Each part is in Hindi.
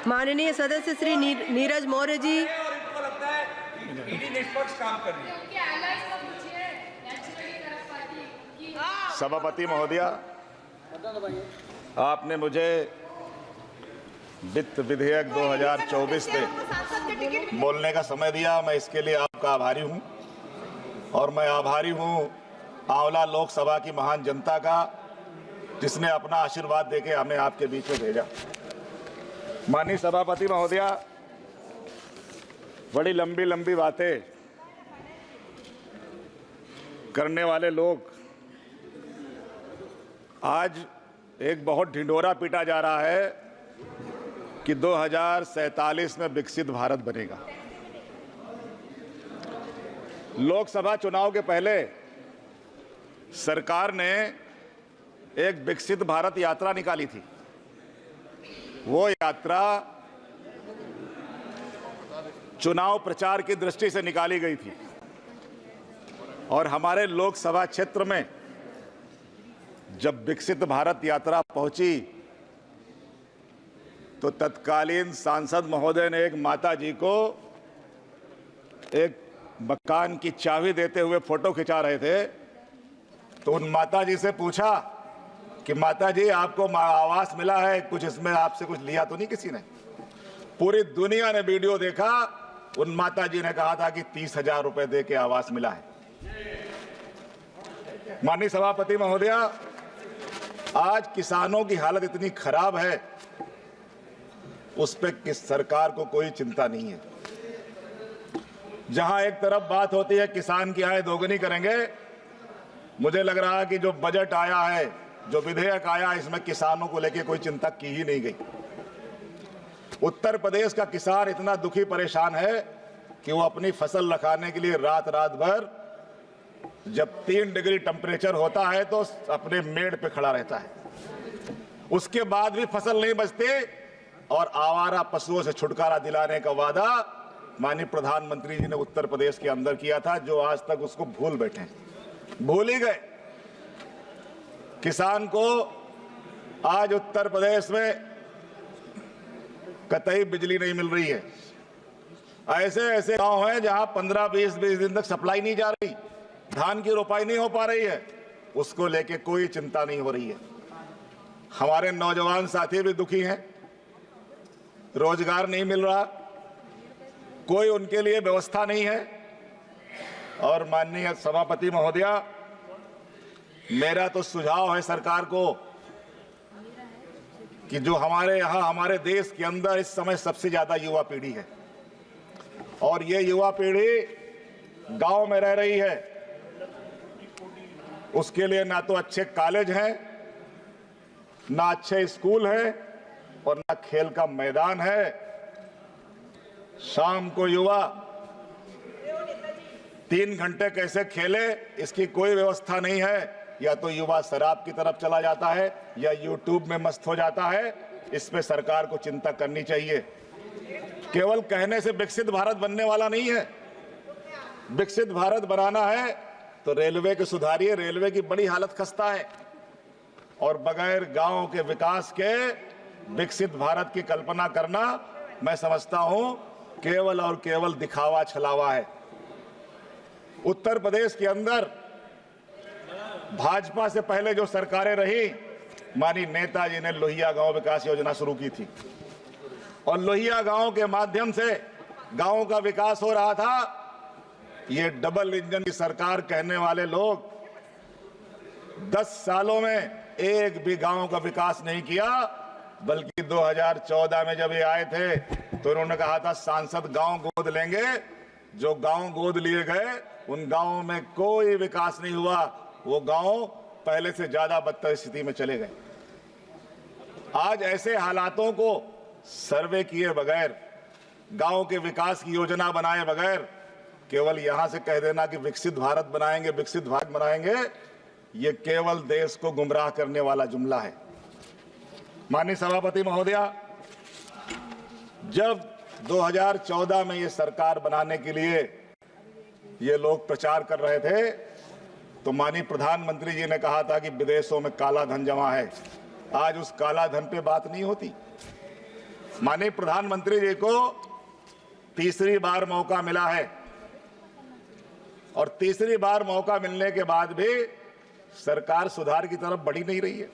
माननीय सदस्य श्री नीरज मौर्य जी, और इनको लगता है ईडी निष्पक्ष काम कर रही है। सभापति महोदया, आपने मुझे वित्त विधेयक 2024 पे बोलने का समय दिया। मैं इसके लिए आपका आभारी हूं और मैं आभारी हूं आंवला लोकसभा की महान जनता का, जिसने अपना आशीर्वाद देके हमें आपके बीच में भेजा। माननीय सभापति महोदया, बड़ी लंबी लंबी बातें करने वाले लोग आज एक बहुत ढिंढोरा पीटा जा रहा है कि 2047 में विकसित भारत बनेगा। लोकसभा चुनाव के पहले सरकार ने एक विकसित भारत यात्रा निकाली थी। वो यात्रा चुनाव प्रचार की दृष्टि से निकाली गई थी और हमारे लोकसभा क्षेत्र में जब विकसित भारत यात्रा पहुंची तो तत्कालीन सांसद महोदय ने एक माता जी को एक मकान की चाबी देते हुए फोटो खिंचा रहे थे। तो उन माता जी से पूछा कि माता जी, आपको आवास मिला है, कुछ इसमें आपसे कुछ लिया तो नहीं किसी ने? पूरी दुनिया ने वीडियो देखा। उन माता जी ने कहा था कि 30,000 रुपए दे के आवास मिला है। माननीय सभापति महोदया, आज किसानों की हालत इतनी खराब है, उस पे किस सरकार को कोई चिंता नहीं है। जहां एक तरफ बात होती है किसान की आय दोगुनी करेंगे, मुझे लग रहा है कि जो बजट आया है, जो विधेयक आया, इसमें किसानों को लेकर कोई चिंता की ही नहीं गई। उत्तर प्रदेश का किसान इतना दुखी परेशान है कि वो अपनी फसल रखाने के लिए रात रात भर, जब 3 डिग्री टेम्परेचर होता है तो अपने मेड़ पे खड़ा रहता है। उसके बाद भी फसल नहीं बचती और आवारा पशुओं से छुटकारा दिलाने का वादा माननीय प्रधानमंत्री जी ने उत्तर प्रदेश के अंदर किया था, जो आज तक उसको भूल बैठे हैं, भूल ही गए। किसान को आज उत्तर प्रदेश में कतई बिजली नहीं मिल रही है। ऐसे ऐसे गांव हैं जहां 15-20 दिन तक सप्लाई नहीं जा रही, धान की रोपाई नहीं हो पा रही है, उसको लेके कोई चिंता नहीं हो रही है। हमारे नौजवान साथी भी दुखी हैं, रोजगार नहीं मिल रहा, कोई उनके लिए व्यवस्था नहीं है। और माननीय सभापति महोदया, मेरा तो सुझाव है सरकार को कि जो हमारे यहाँ, हमारे देश के अंदर इस समय सबसे ज्यादा युवा पीढ़ी है और ये युवा पीढ़ी गांव में रह रही है। उसके लिए ना तो अच्छे कॉलेज हैं, ना अच्छे स्कूल हैं और ना खेल का मैदान है। शाम को युवा 3 घंटे कैसे खेले, इसकी कोई व्यवस्था नहीं है। या तो युवा शराब की तरफ चला जाता है या यूट्यूब में मस्त हो जाता है। इस पे सरकार को चिंता करनी चाहिए। केवल कहने से विकसित भारत बनने वाला नहीं है। विकसित भारत बनाना है तो रेलवे को सुधारिए, रेलवे की बड़ी हालत खस्ता है और बगैर गांव के विकास के विकसित भारत की कल्पना करना, मैं समझता हूं, केवल और केवल दिखावा छलावा है। उत्तर प्रदेश के अंदर भाजपा से पहले जो सरकारें रही, माननीय नेताजी ने लोहिया गांव विकास योजना शुरू की थी और लोहिया गांव के माध्यम से गांव का विकास हो रहा था। ये डबल इंजन की सरकार कहने वाले लोग 10 सालों में एक भी गांव का विकास नहीं किया, बल्कि 2014 में जब ये आए थे तो उन्होंने कहा था सांसद गांव गोद लेंगे। जो गांव गोद लिए गए उन गांवों में कोई विकास नहीं हुआ, वो गांव पहले से ज्यादा बदतर स्थिति में चले गए। आज ऐसे हालातों को सर्वे किए बगैर, गांव के विकास की योजना बनाए बगैर केवल यहां से कह देना कि विकसित भारत बनाएंगे, विकसित भारत बनाएंगे, ये केवल देश को गुमराह करने वाला जुमला है। माननीय सभापति महोदया, जब 2014 में ये सरकार बनाने के लिए ये लोग प्रचार कर रहे थे तो माननीय प्रधानमंत्री जी ने कहा था कि विदेशों में काला धन जमा है, आज उस काला धन पे बात नहीं होती। माननीय प्रधानमंत्री जी को तीसरी बार मौका मिला है और तीसरी बार मौका मिलने के बाद भी सरकार सुधार की तरफ बढ़ी नहीं रही है।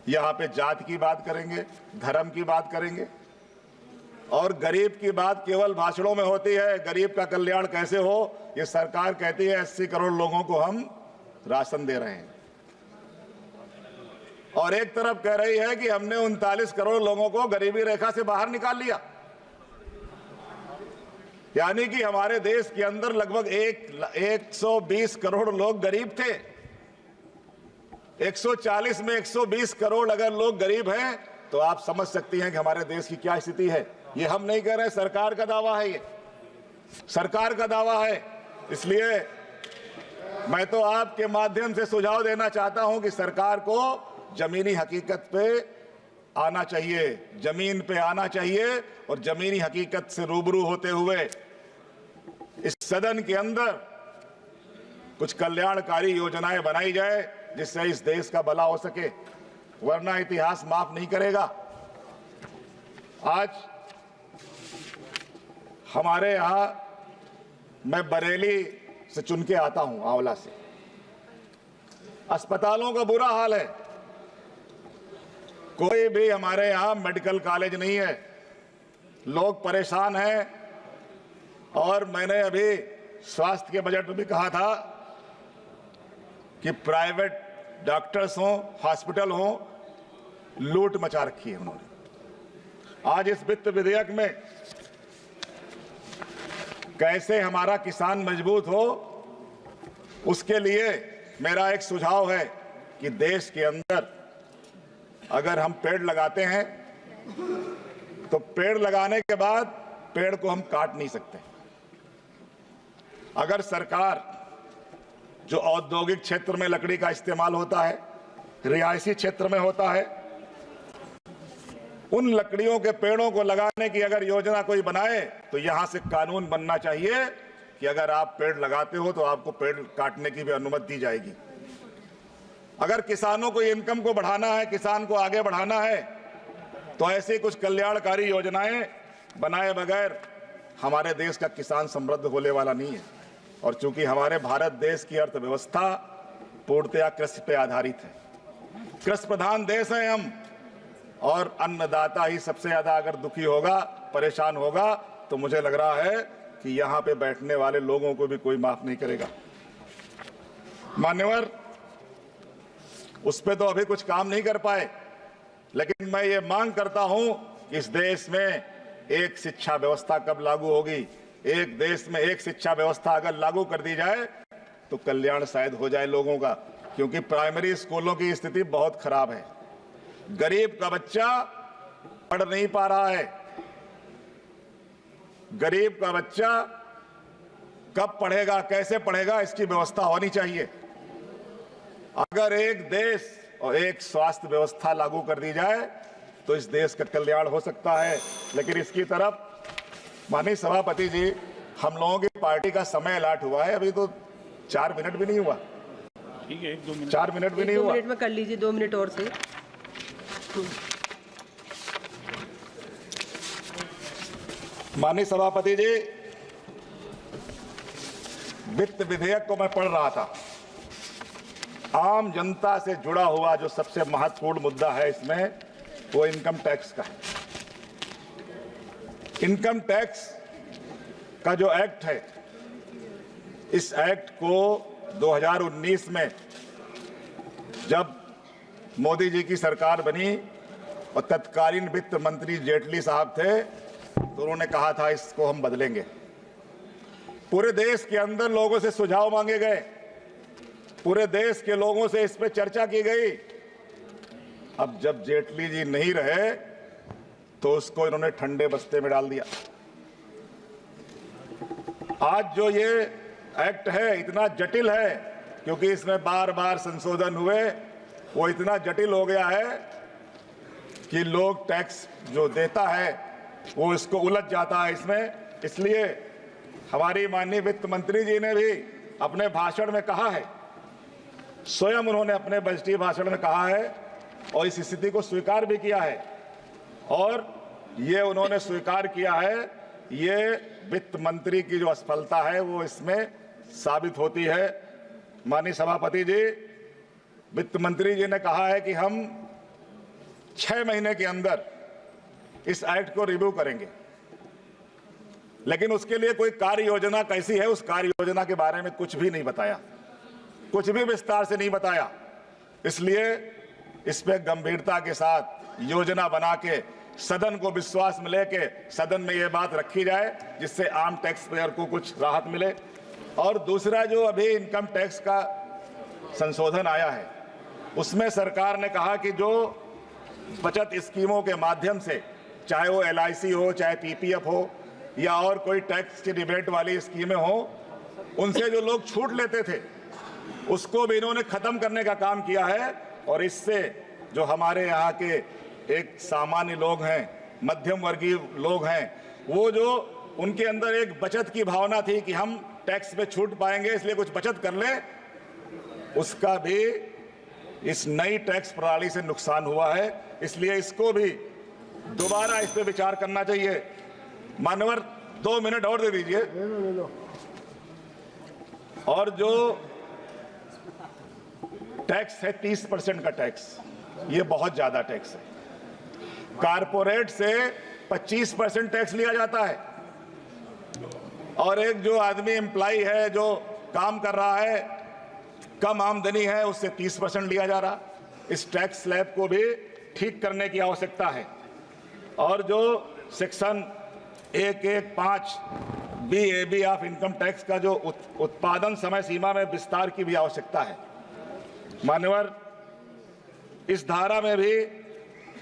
यहां पे जात की बात करेंगे, धर्म की बात करेंगे और गरीब की बात केवल भाषणों में होती है। गरीब का कल्याण कैसे हो, ये सरकार कहती है 80 करोड़ लोगों को हम राशन दे रहे हैं और एक तरफ कह रही है कि हमने 39 करोड़ लोगों को गरीबी रेखा से बाहर निकाल लिया। यानी कि हमारे देश के अंदर लगभग 120 करोड़ लोग गरीब थे। 140 में 120 करोड़ अगर लोग गरीब हैं तो आप समझ सकती हैं कि हमारे देश की क्या स्थिति है। ये हम नहीं कह रहे, सरकार का दावा है, ये सरकार का दावा है। इसलिए मैं तो आपके माध्यम से सुझाव देना चाहता हूं कि सरकार को जमीनी हकीकत पे आना चाहिए, जमीन पे आना चाहिए और जमीनी हकीकत से रूबरू होते हुए इस सदन के अंदर कुछ कल्याणकारी योजनाएं बनाई जाए जिससे इस देश का भला हो सके, वरना इतिहास माफ नहीं करेगा। आज हमारे यहां, मैं बरेली से चुन के आता हूं, आंवला से, अस्पतालों का बुरा हाल है। कोई भी हमारे यहां मेडिकल कॉलेज नहीं है, लोग परेशान हैं और मैंने अभी स्वास्थ्य के बजट में भी कहा था कि प्राइवेट डॉक्टर्स हों, हॉस्पिटल हों, लूट मचा रखी है उन्होंने। आज इस वित्त विधेयक में कैसे हमारा किसान मजबूत हो, उसके लिए मेरा एक सुझाव है कि देश के अंदर अगर हम पेड़ लगाते हैं तो पेड़ लगाने के बाद पेड़ को हम काट नहीं सकते। अगर सरकार, जो औद्योगिक क्षेत्र में लकड़ी का इस्तेमाल होता है, रिहायशी क्षेत्र में होता है, उन लकड़ियों के पेड़ों को लगाने की अगर योजना कोई बनाए तो यहां से कानून बनना चाहिए कि अगर आप पेड़ लगाते हो तो आपको पेड़ काटने की भी अनुमति दी जाएगी। अगर किसानों को इनकम को बढ़ाना है, किसान को आगे बढ़ाना है, तो ऐसी कुछ कल्याणकारी योजनाएं बनाए बगैर हमारे देश का किसान समृद्ध होने वाला नहीं है। और चूंकि हमारे भारत देश की अर्थव्यवस्था पूर्णतया कृषि पे आधारित है, कृषि प्रधान देश है हम, और अन्नदाता ही सबसे ज्यादा अगर दुखी होगा, परेशान होगा, तो मुझे लग रहा है कि यहां पे बैठने वाले लोगों को भी कोई माफ नहीं करेगा। मान्यवर, उस पे तो अभी कुछ काम नहीं कर पाए, लेकिन मैं ये मांग करता हूं कि इस देश में एक शिक्षा व्यवस्था कब लागू होगी। एक देश में एक शिक्षा व्यवस्था अगर लागू कर दी जाए तो कल्याण शायद हो जाए लोगों का, क्योंकि प्राइमरी स्कूलों की स्थिति बहुत खराब है। गरीब का बच्चा पढ़ नहीं पा रहा है। गरीब का बच्चा कब पढ़ेगा, कैसे पढ़ेगा, इसकी व्यवस्था होनी चाहिए। अगर एक देश और एक स्वास्थ्य व्यवस्था लागू कर दी जाए तो इस देश का कल्याण हो सकता है। लेकिन इसकी तरफ माननीय सभापति जी, हम लोगों की पार्टी का समय अलॉट हुआ है, अभी तो 4 मिनट भी नहीं हुआ। ठीक है, 1-2 मिनट, 4 मिनट भी नहीं हुआ। 2 मिनट में कर लीजिए, 2 मिनट और से। माननीय सभापति जी, वित्त विधेयक को मैं पढ़ रहा था। आम जनता से जुड़ा हुआ जो सबसे महत्वपूर्ण मुद्दा है इसमें, वो इनकम टैक्स का है। इनकम टैक्स का जो एक्ट है, इस एक्ट को 2019 में जब मोदी जी की सरकार बनी और तत्कालीन वित्त मंत्री जेटली साहब थे, तो उन्होंने कहा था इसको हम बदलेंगे। पूरे देश के अंदर लोगों से सुझाव मांगे गए, पूरे देश के लोगों से इस पे चर्चा की गई। अब जब जेटली जी नहीं रहे तो उसको इन्होंने ठंडे बस्ते में डाल दिया। आज जो ये एक्ट है इतना जटिल है, क्योंकि इसमें बार बार संशोधन हुए, वो इतना जटिल हो गया है कि लोग टैक्स जो देता है वो इसको उलझ जाता है इसमें। इसलिए हमारी माननीय वित्त मंत्री जी ने भी अपने भाषण में कहा है, स्वयं उन्होंने अपने बजटीय भाषण में कहा है और इस स्थिति को स्वीकार भी किया है। और ये उन्होंने स्वीकार किया है, ये वित्त मंत्री की जो असफलता है वो इसमें साबित होती है। माननीय सभापति जी, वित्त मंत्री जी ने कहा है कि हम 6 महीने के अंदर इस एक्ट को रिव्यू करेंगे, लेकिन उसके लिए कोई कार्य योजना कैसी है, उस कार्य योजना के बारे में कुछ भी नहीं बताया, कुछ भी विस्तार से नहीं बताया। इसलिए इस पे गंभीरता के साथ योजना बना के सदन को विश्वास में लेके सदन में ये बात रखी जाए, जिससे आम टैक्स पेयर को कुछ राहत मिले। और दूसरा, जो अभी इनकम टैक्स का संशोधन आया है, उसमें सरकार ने कहा कि जो बचत स्कीमों के माध्यम से, चाहे वो LIC हो, चाहे PPF हो, या और कोई टैक्स की रिबेट वाली स्कीमें हो, उनसे जो लोग छूट लेते थे उसको भी इन्होंने खत्म करने का काम किया है। और इससे जो हमारे यहाँ के एक सामान्य लोग हैं, मध्यम वर्गीय लोग हैं, वो जो उनके अंदर एक बचत की भावना थी कि हम टैक्स पे छूट पाएंगे इसलिए कुछ बचत कर ले, उसका भी इस नई टैक्स प्रणाली से नुकसान हुआ है। इसलिए इसको भी दोबारा इस पे विचार करना चाहिए। मानवर 2 मिनट और दे दीजिए। और जो टैक्स है 30% का टैक्स, ये बहुत ज्यादा टैक्स है। कारपोरेट से 25% टैक्स लिया जाता है, और एक जो आदमी एम्प्लॉय है जो काम कर रहा है, कम आमदनी है, उससे 30% लिया जा रहा। इस टैक्स स्लैब को भी ठीक करने की आवश्यकता है। और जो section 115 BAB of income tax का जो उत्पादन समय सीमा में विस्तार की भी आवश्यकता है। मान्यवर, इस धारा में भी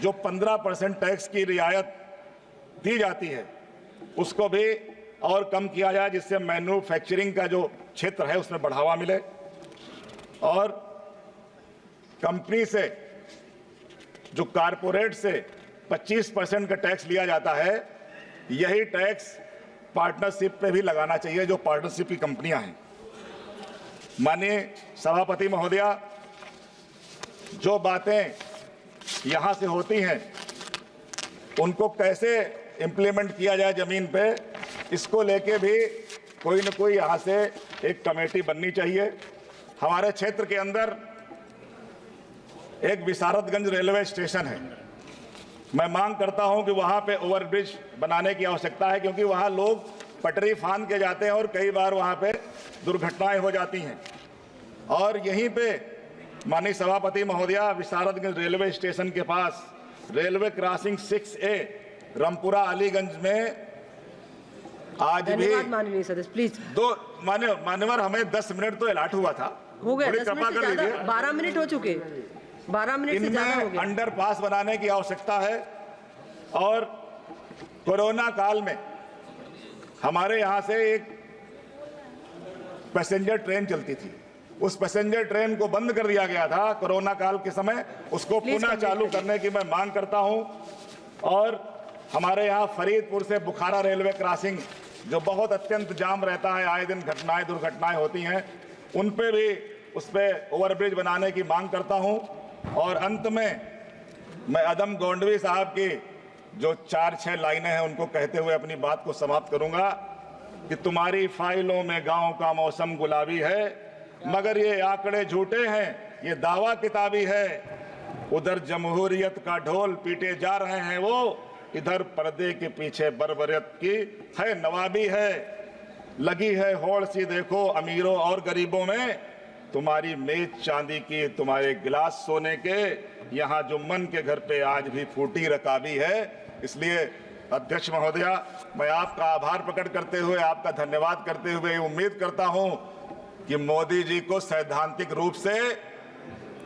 जो 15% टैक्स की रियायत दी जाती है उसको भी और कम किया जाए, जिससे मैन्युफैक्चरिंग का जो क्षेत्र है उसमें बढ़ावा मिले। और कंपनी से जो कारपोरेट से 25% का टैक्स लिया जाता है, यही टैक्स पार्टनरशिप पे भी लगाना चाहिए, जो पार्टनरशिप की कंपनियां हैं। माननीय सभापति महोदया, जो बातें यहां से होती हैं उनको कैसे इंप्लीमेंट किया जाए जमीन पे, इसको लेके भी कोई न कोई यहां से एक कमेटी बननी चाहिए। हमारे क्षेत्र के अंदर एक विशारदगंज रेलवे स्टेशन है। मैं मांग करता हूं कि वहां पे ओवरब्रिज बनाने की आवश्यकता है, क्योंकि वहां लोग पटरी फांद के जाते हैं और कई बार वहां पे दुर्घटनाएं हो जाती हैं। और यहीं पे माननीय सभापति महोदया, विशारदगंज रेलवे स्टेशन के पास railway crossing 6A Rampura Aliganj में आज भी माननीय सदस्य प्लीज मान्यवर, हमें 10 मिनट तो अलॉट हुआ था, हो गया। 10 मिनट से ज्यादा, 12 मिनट हो चुके, 12 मिनट से ज्यादा हो गया। अंडर पास बनाने की आवश्यकता है। और कोरोना काल में हमारे यहाँ से एक पैसेंजर ट्रेन चलती थी, उस पैसेंजर ट्रेन को बंद कर दिया गया था कोरोना काल के समय, उसको पुनः चालू करने की मैं मांग करता हूं। और हमारे यहाँ फरीदपुर से बुखारा रेलवे क्रॉसिंग जो बहुत अत्यंत जाम रहता है, आए दिन घटनाएं दुर्घटनाएं होती हैं, उन पे भी उस पर ओवरब्रिज बनाने की मांग करता हूं। और अंत में मैं अदम गोंडवी साहब की जो 4-6 लाइनें हैं उनको कहते हुए अपनी बात को समाप्त करूंगा कि तुम्हारी फाइलों में गांव का मौसम गुलाबी है, मगर ये आंकड़े झूठे हैं, ये दावा किताबी है। उधर जमहूरियत का ढोल पीटे जा रहे हैं वो, इधर पर्दे के पीछे बर्बरियत की है नवाबी है। लगी है होड़ सी देखो अमीरों और गरीबों में, तुम्हारी मेज चांदी की, तुम्हारे गिलास सोने के, यहाँ जो मन के घर पे आज भी फूटी रकाबी है। इसलिए अध्यक्ष महोदया, मैं आपका आभार प्रकट करते हुए, आपका धन्यवाद करते हुए उम्मीद करता हूं कि मोदी जी को सैद्धांतिक रूप से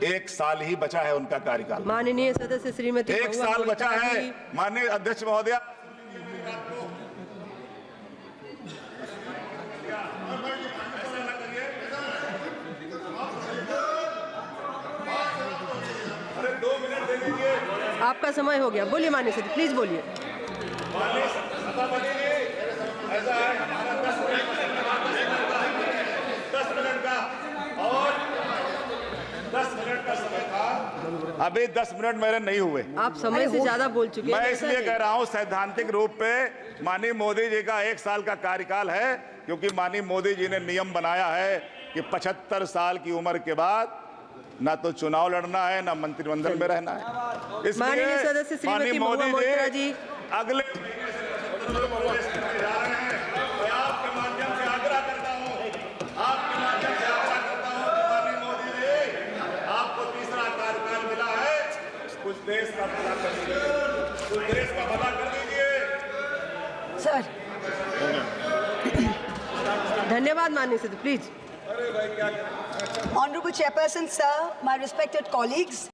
1 साल ही बचा है उनका कार्यकाल। माननीय सदस्य श्रीमती 1 साल बचा है। माननीय अध्यक्ष महोदया, अरे 2 मिनट दे दीजिए, आपका समय हो गया। बोलिए माननीय सदस्य, प्लीज बोलिए। ऐसा है, हमारा 10 मिनट का और 10 मिनट का समय था। अभी 10 मिनट मेरे नहीं हुए। आप समय से ज्यादा बोल चुके हैं। मैं ऐसा इसलिए नहीं। कह रहा हूं सैद्धांतिक रूप पे माननीय मोदी जी का 1 साल का कार्यकाल है, क्योंकि माननीय मोदी जी ने नियम बनाया है कि 75 साल की उम्र के बाद ना तो चुनाव लड़ना है ना मंत्रिमंडल में रहना है। माननीय सदस्य श्रीमती महुआ मोइत्रा जी अगले महीने से 75 में प्रवेश करने जा रहे हैं। मैं आपके माध्यम से आग्रह करता हूं कि माननीय मोदी जी, आपको तीसरा कार्यकाल मिला है, कुछ देश का भला कर दीजिए, कुछ देश का भला कर दीजिए। सर धन्यवाद माननीय सदस्य, please. Honorable Chairperson, sir, my respected colleagues.